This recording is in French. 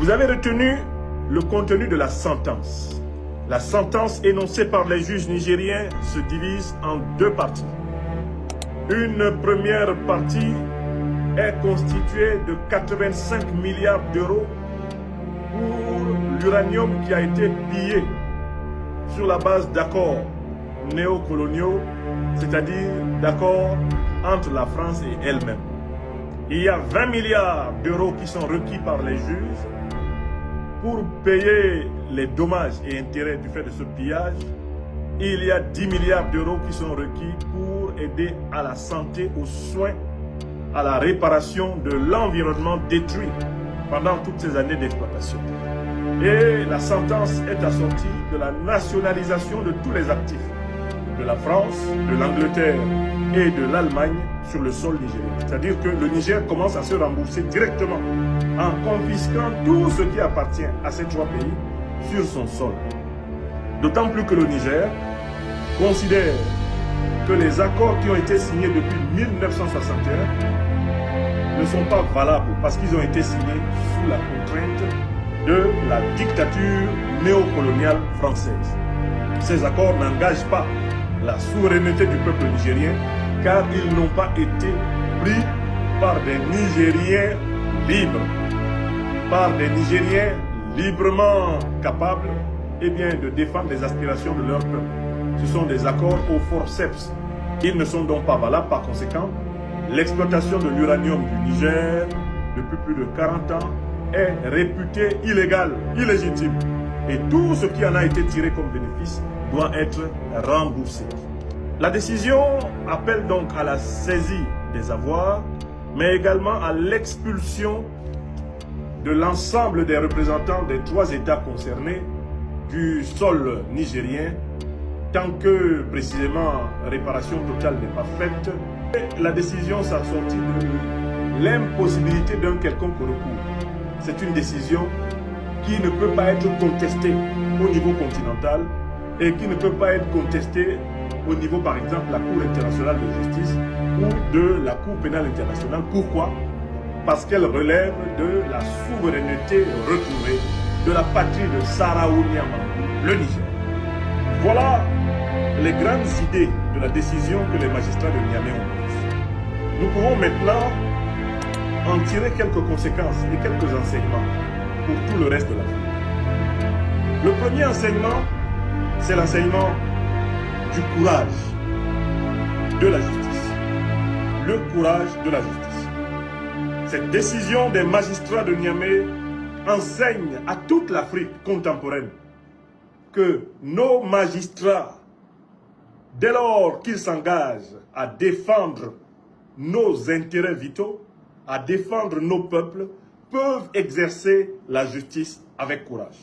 Vous avez retenu le contenu de la sentence. La sentence énoncée par les juges nigériens se divise en deux parties. Une première partie est constituée de 85 milliards d'euros pour l'uranium qui a été pillé sur la base d'accords néocoloniaux, c'est-à-dire d'accords entre la France et elle-même. Il y a 20 milliards d'euros qui sont requis par les juges pour payer les dommages et intérêts du fait de ce pillage. Il y a 10 milliards d'euros qui sont requis pour aider à la santé, aux soins, à la réparation de l'environnement détruit pendant toutes ces années d'exploitation. Et la sentence est assortie de la nationalisation de tous les actifs de la France, de l'Angleterre et de l'Allemagne sur le sol nigérien. C'est-à-dire que le Niger commence à se rembourser directement en confisquant tout ce qui appartient à ces trois pays sur son sol. D'autant plus que le Niger considère que les accords qui ont été signés depuis 1961 ne sont pas valables parce qu'ils ont été signés sous la contrainte de la dictature néocoloniale française. Ces accords n'engagent pas la souveraineté du peuple nigérien car ils n'ont pas été pris par des Nigériens libres, par des Nigériens librement capables de défendre les aspirations de leur peuple. Ce sont des accords au forceps. Ils ne sont donc pas valables. Par conséquent, l'exploitation de l'uranium du Niger depuis plus de 40 ans est réputée illégale, illégitime. Et tout ce qui en a été tiré comme bénéfice doit être remboursé. La décision appelle donc à la saisie des avoirs, mais également à l'expulsion de l'ensemble des représentants des trois États concernés du sol nigérien, tant que précisément réparation totale n'est pas faite. La décision s'assortit de l'impossibilité d'un quelconque recours. C'est une décision qui ne peut pas être contestée au niveau continental et qui ne peut pas être contestée au niveau, par exemple, de la Cour internationale de justice ou de la Cour pénale internationale. Pourquoi? Parce qu'elle relève de la souveraineté retrouvée de la patrie de Sahraoui Niamey, le Niger. Voilà les grandes idées de la décision que les magistrats de Niamey ont prises. Nous pouvons maintenant en tirer quelques conséquences et quelques enseignements pour tout le reste de l'Afrique. Le premier enseignement, c'est l'enseignement du courage de la justice. Le courage de la justice. Cette décision des magistrats de Niamey enseigne à toute l'Afrique contemporaine que nos magistrats, dès lors qu'ils s'engagent à défendre nos intérêts vitaux, à défendre nos peuples, peuvent exercer la justice avec courage.